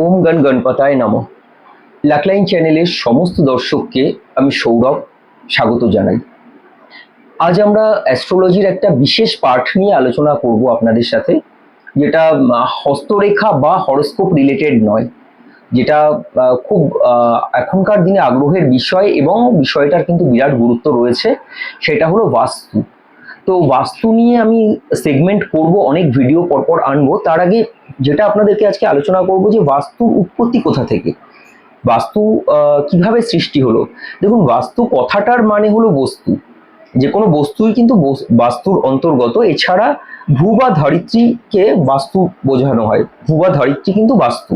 ওম গণ গণপতায় নমঃ। লাকলাইন চ্যানেলের সমস্ত দর্শককে আমি সৌরভ স্বাগত জানাই। আজ আমরা অ্যাস্ট্রোলজির একটা বিশেষ পাঠ নিয়ে আলোচনা করব আপনাদের সাথে, যেটা হস্তরেখা বা হরোস্কোপ রিলেটেড নয়, যেটা খুব এখনকার দিনে আগ্রহের বিষয় এবং বিষয়টার কিন্তু বিরাট গুরুত্ব রয়েছে। সেটা হলো বাস্তু। তো বাস্তু নিয়ে আমি সেগমেন্ট করব, অনেক ভিডিও পরপর আনবো। তার আগে যেটা আপনাদেরকে আজকে আলোচনা করব যে বাস্তুর উৎপত্তি কোথা থেকে, বাস্তু কিভাবে সৃষ্টি হলো। দেখুন, বাস্তু কথাটার মানে হলো বস্তু, যে কোনো বস্তুই কিন্তু বাস্তুর অন্তর্গত। এছাড়া ভূ বা ধরিত্রীকে বাস্তু বোঝানো হয়, ভূ বা ধরিত্রী কিন্তু বাস্তু।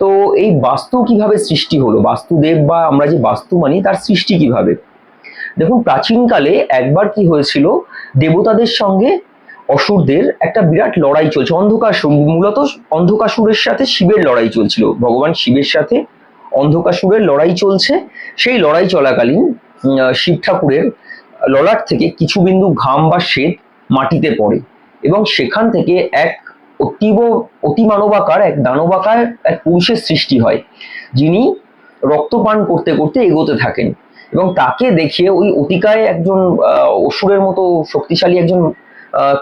তো এই বাস্তু কিভাবে সৃষ্টি হলো, বাস্তুদেব বা আমরা যে বাস্তু মানি তার সৃষ্টি কিভাবে। দেখুন, প্রাচীনকালে একবার কি হয়েছিল, দেবতাদের সঙ্গে অসুরদের একটা বিরাট লড়াই চলছে। অন্ধকাসুর, মূলত অন্ধকাসুরের সাথে শিবের লড়াই চলছিল, ভগবান শিবের সাথে অন্ধকাসুরের লড়াই চলছে। সেই লড়াই চলাকালীন শিব ঠাকুরের ললাট থেকে কিছু বিন্দু ঘাম বা শ্বেত মাটিতে পড়ে এবং সেখান থেকে এক অতিমানবাকার, এক দানবাকার এক পুরুষের সৃষ্টি হয়, যিনি রক্তপান করতে করতে এগোতে থাকেন। এবং তাকে দেখে ওই অতিকায় একজন অসুরের মতো শক্তিশালী একজন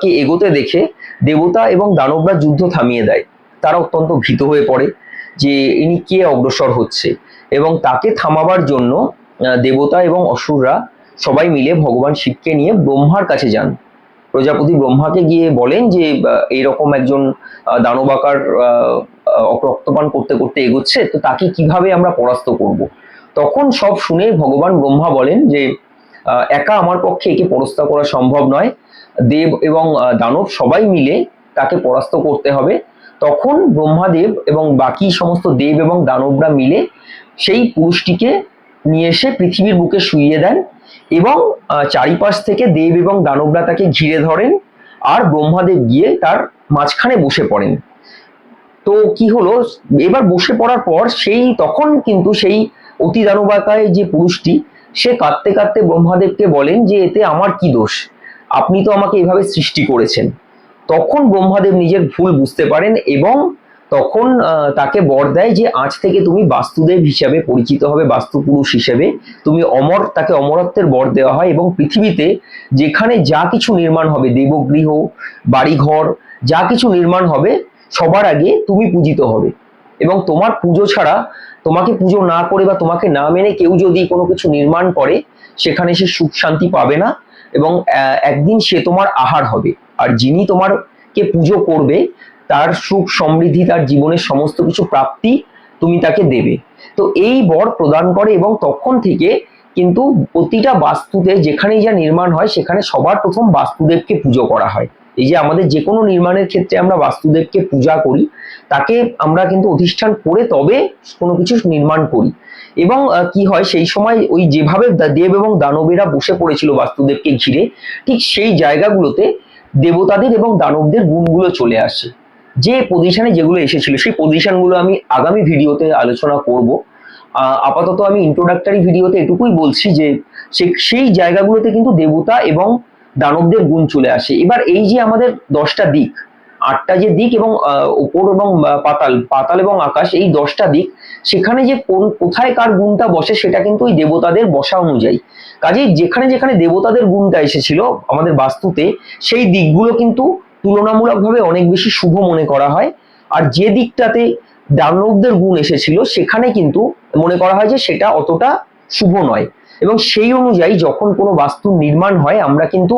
কে এগোতে দেখে দেবতা এবং দানবরা যুদ্ধ থামিয়ে দেয়। তারা অত্যন্ত ভীত হয়ে পড়ে যে ইনি কে অগ্রসর হচ্ছে, এবং তাকে থামাবার জন্য দেবতা এবং অসুররা সবাই মিলে ভগবান শিবকে নিয়ে ব্রহ্মার কাছে যান। প্রজাপতি ব্রহ্মাকে গিয়ে বলেন যে এইরকম একজন দানবাকার রক্তপান করতে করতে এগোচ্ছে, তো তাকে কিভাবে আমরা পরাস্ত করব। তখন সব শুনে ভগবান ব্রহ্মা বলেন যে একা আমার পক্ষে একে পরাস্ত করা সম্ভব নয়, দেব এবং দানব সবাই মিলে তাকে পরাস্ত করতে হবে। তখন ব্রহ্মাদেব এবং বাকি সমস্ত দেব এবং দানবরা মিলে সেই পুরুষটিকে নিয়ে এসে পৃথিবীর বুকে শুইয়ে দেন এবং চারিপাশ থেকে দেব এবং দানবরা তাকে ঘিরে ধরেন, আর ব্রহ্মাদেব গিয়ে তার মাঝখানে বসে পড়েন। তো কি হলো, এবার বসে পড়ার পর তখন কিন্তু সেই অতি দানবাকায় যে পুরুষটি, সে কাঁদতে কাঁদতে ব্রহ্মাদেবকে বলেন যে এতে আমার কি দোষ, আপনি তো আমাকে এভাবে সৃষ্টি করেছেন। তখন ব্রহ্মাদেব নিজের ভুল বুঝতে পারেন এবং তখন তাকে বর দেয় যে আজ থেকে তুমি বাস্তুদেব হিসাবে পরিচিত হবে, বাস্তু পুরুষ হিসেবে তুমি অমর। তাকে অমরত্বের বর দেওয়া হয় এবং পৃথিবীতে যেখানে যা কিছু নির্মাণ হবে, দেবগৃহ, বাড়িঘর, যা কিছু নির্মাণ হবে, সবার আগে তুমি পূজিত হবে। এবং তোমার পুজো ছাড়া, তোমাকে পুজো না করে বা তোমাকে না মেনে কেউ যদি কোনো কিছু নির্মাণ করে, সেখানে সে সুখ শান্তি পাবে না এবং একদিন সে তোমার আহার হবে। আর যিনি তোমারকে পুজো করবে, তার সুখ সমৃদ্ধি, তার জীবনের সমস্ত কিছু প্রাপ্তি তুমি তাকে দেবে। তো এই বর প্রদান করে এবং তখন থেকে কিন্তু প্রতিটা বাস্তুতে যেখানেই যা নির্মাণ হয়, সেখানে সবার প্রথম বাস্তুদেবকে পুজো করা হয়। এই যে আমাদের যে কোনো নির্মাণের ক্ষেত্রে আমরা বাস্তুদেবকে পূজা করি, তাকে আমরা কিন্তু অধিষ্ঠান করে তবে কোনো কিছু নির্মাণ করি। এবং কি হয়, সেই সময় ওই যেভাবে দেব এবং দানবেরা বসে পড়েছিল বাস্তুদেবকে ঘিরে, ঠিক সেই জায়গাগুলোতে দেবতাদের এবং দানবদের গুণগুলো চলে আসে। যে পজিশনে যেগুলো এসেছিল, সেই পজিশনগুলো আমি আগামী ভিডিওতে আলোচনা করব। আপাতত আমি ইন্ট্রোডাক্টরি ভিডিওতে এটুকুই বলছি যে সেই জায়গাগুলোতে কিন্তু দেবতা এবং দানবদের গুণ চলে আসে। এবার এই যে আমাদের 10টা দিক, 8টা যে দিক এবং উপর এবং পাতাল, পাতাল এবং আকাশ, এই 10টা দিক, সেখানে যে কোথায় কার গুণটা বসে সেটা কিন্তু ওই দেবতাদের বসা অনুযায়ী। কাজেই যেখানে যেখানে দেবতাদের গুণটা এসেছিল আমাদের বাস্তুতে, সেই দিকগুলো কিন্তু তুলনামূলকভাবে অনেক বেশি শুভ মনে করা হয়। আর যে দিকটাতে দানবদের গুণ এসেছিল, সেখানে কিন্তু মনে করা হয় যে সেটা অতটা শুভ নয়। এবং সেই অনুযায়ী যখন কোনো বাস্তুর নির্মাণ হয়, আমরা কিন্তু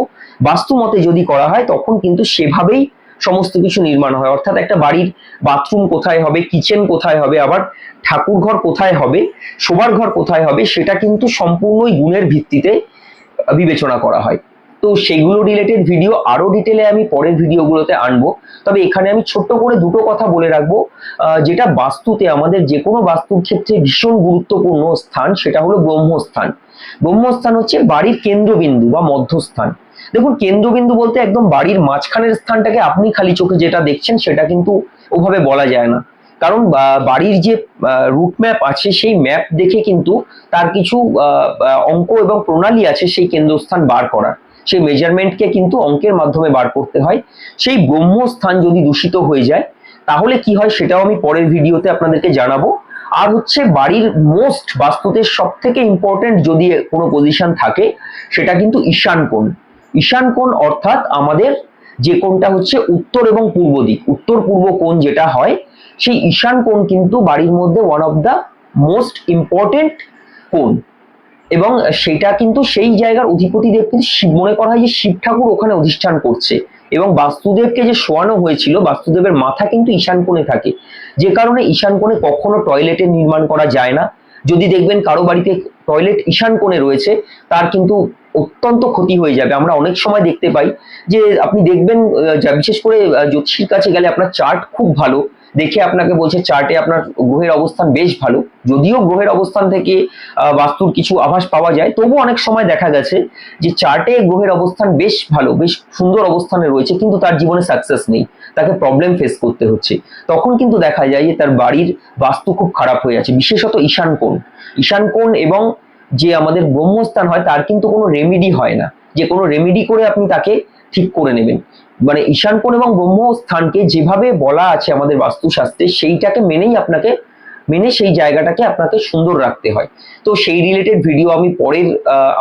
বাস্তু মতে যদি করা হয়, তখন কিন্তু সেভাবেই সমস্ত কিছু নির্মাণ হয়। অর্থাৎ একটা বাড়ির বাথরুম কোথায় হবে, কিচেন কোথায় হবে, আবার ঠাকুর ঘর কোথায় হবে, শোবার ঘর কোথায় হবে, সেটা কিন্তু সম্পূর্ণই গুণের ভিত্তিতে বিবেচনা করা হয়। তো সেইগুলো রিলেটেড ভিডিও আরো ডিটেলে আমি পরের ভিডিওগুলোতে আনবো। তবে এখানে আমি ছোট্ট করে দুটো কথা বলে রাখবো, যেটা বাস্তুতে আমাদের যে কোনো বাস্তুর ক্ষেত্রে ভীষণ গুরুত্বপূর্ণ স্থান, সেটা হলো ব্রহ্মস্থান। ব্রহ্মস্থান হচ্ছে বাড়ির কেন্দ্রবিন্দু বা মধ্যস্থান। দেখুন, কেন্দ্রবিন্দু বলতে একদম বাড়ির মাঝখানের স্থানটাকে আপনি খালি চোখে যেটা দেখছেন সেটা কিন্তু ওভাবে বলা যায় না। কারণ বাড়ির যে রুট ম্যাপ আছে, সেই ম্যাপ দেখে কিন্তু তার কিছু অঙ্ক এবং প্রণালী আছে সেই কেন্দ্রস্থান বার করার। সেই মেজারমেন্টকে কিন্তু অঙ্কের মাধ্যমে বার করতে হয়। সেই ব্রহ্মস্থান যদি দূষিত হয়ে যায়, তাহলে কি হয় সেটাও আমি পরের ভিডিওতে আপনাদেরকে জানাবো। আর হচ্ছে বাড়ির মোস্ট বাস্তুতে সব থেকে ইম্পর্টেন্ট যদি কোনো পজিশন থাকে সেটা কিন্তু ঈশান কোণ। ঈশান কোণ অর্থাৎ আমাদের যে কোণটা হচ্ছে উত্তর এবং পূর্ব দিক, উত্তর পূর্ব কোণ যেটা হয়, সেই ঈশান কোণ কিন্তু বাড়ির মধ্যে one of the most important কোণ। এবং সেটা কিন্তু সেই জায়গার অধিপতি দেব কিন্তু শিব, মনে করা হয় যে শিব ঠাকুর ওখানে অধিষ্ঠান করছে। এবং বাস্তুদেবকে যে শোয়ানো হয়েছিল, বাস্তুদেবের মাথা কিন্তু ঈশান কোণে থাকে, যে কারণে ঈশান কোণে কখনো টয়লেটের নির্মাণ করা যায় না। যদি দেখবেন কারো বাড়িতে টয়লেট ঈশান কোণে রয়েছে, তার কিন্তু অত্যন্ত ক্ষতি হয়ে যাবে। আমরা অনেক সময় দেখতে পাই যে আপনি দেখবেন বিশেষ করে জ্যোতিষীর কাছে গেলে আপনার চার্ট খুব ভালো দেখে আপনাকে বলছে চার্টে আপনার গ্রহের অবস্থান বেশ ভালো, যদিও গ্রহের অবস্থান থেকে বাস্তুর কিছু আভাস পাওয়া যায়, তবু অনেক সময় দেখা গেছে যে চার্টে গ্রহের অবস্থান বেশ ভালো, বেশ সুন্দর অবস্থানে রয়েছে, কিন্তু তার জীবনে সাকসেস নেই, তাকে প্রবলেম ফেস করতে হচ্ছে। তখন কিন্তু দেখা যায় যে তার বাড়ির বাস্তু খুব খারাপ হয়ে আছে, বিশেষত ঈশান কোণ। ঈশান কোণ এবং যে আমাদের ব্রহ্মস্থান হয় তার কিন্তু কোনো রেমিডি হয় না, যে কোনো রেমিডি করে আপনি তাকে ঠিক করে নেবেন। মানে ঈশান কোণ এবং ব্রহ্মস্থানকে যেভাবে বলা আছে আমাদের বাস্তুশাস্ত্রে, সেইটাকে মেনেই আপনাকে সেই জায়গাটাকে আপনাকে সুন্দর রাখতে হয়। তো সেই রিলেটেড ভিডিও আমি পরের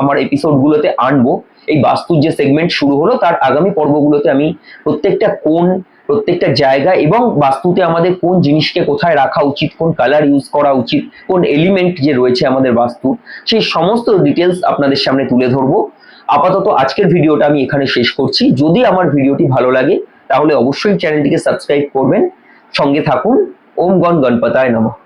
আমার এপিসোডগুলোতে আনবো। এই বাস্তুর যে সেগমেন্ট শুরু হলো তার আগামী পর্বগুলোতে আমি প্রত্যেকটা কোণ, প্রত্যেকটা জায়গা এবং বাস্তুতে আমাদের কোন জিনিসকে কোথায় রাখা উচিত, কোন কালার ইউজ করা উচিত, কোন এলিমেন্ট যে রয়েছে আমাদের বাস্তু, সেই সমস্ত ডিটেলস আপনাদের সামনে তুলে ধরবো। আপাতত আজকের ভিডিওটা আমি এখানে শেষ করছি। যদি আমার ভিডিওটি ভালো লাগে তাহলে অবশ্যই চ্যানেলটিকে সাবস্ক্রাইব করবেন, সঙ্গে থাকুন। ওম গণ গণপতায় নমঃ।